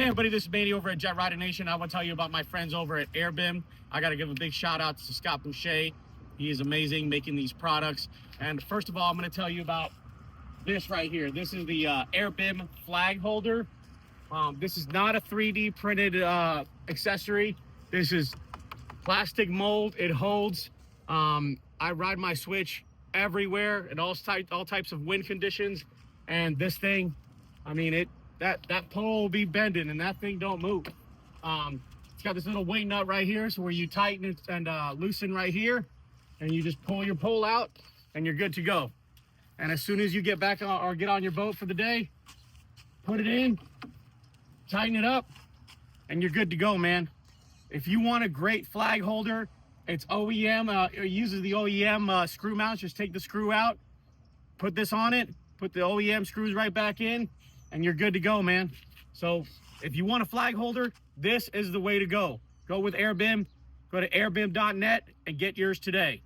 Hey everybody, this is Manny over at Jet Rider Nation. I want to tell you about my friends over at AirBim. I got to give a big shout out to Scott Boucher. He is amazing making these products. And first of all, I'm going to tell you about this right here. This is the AirBim flag holder. This is not a 3D printed accessory. This is plastic mold. It holds. I ride my Switch everywhere in all types of wind conditions. And this thing, I mean, that pole will be bending and that thing don't move. It's got this little wing nut right here, so where you tighten it and loosen right here, and you just pull your pole out and you're good to go. And as soon as you get back on, or get on your boat for the day, put it in, tighten it up, and you're good to go, man. If you want a great flag holder, it's OEM. It uses the OEM screw mounts. Just take the screw out, put this on it, put the OEM screws right back in, and you're good to go, man. So if you want a flag holder, this is the way to go. Go with AirBim. Go to airbim.net and get yours today.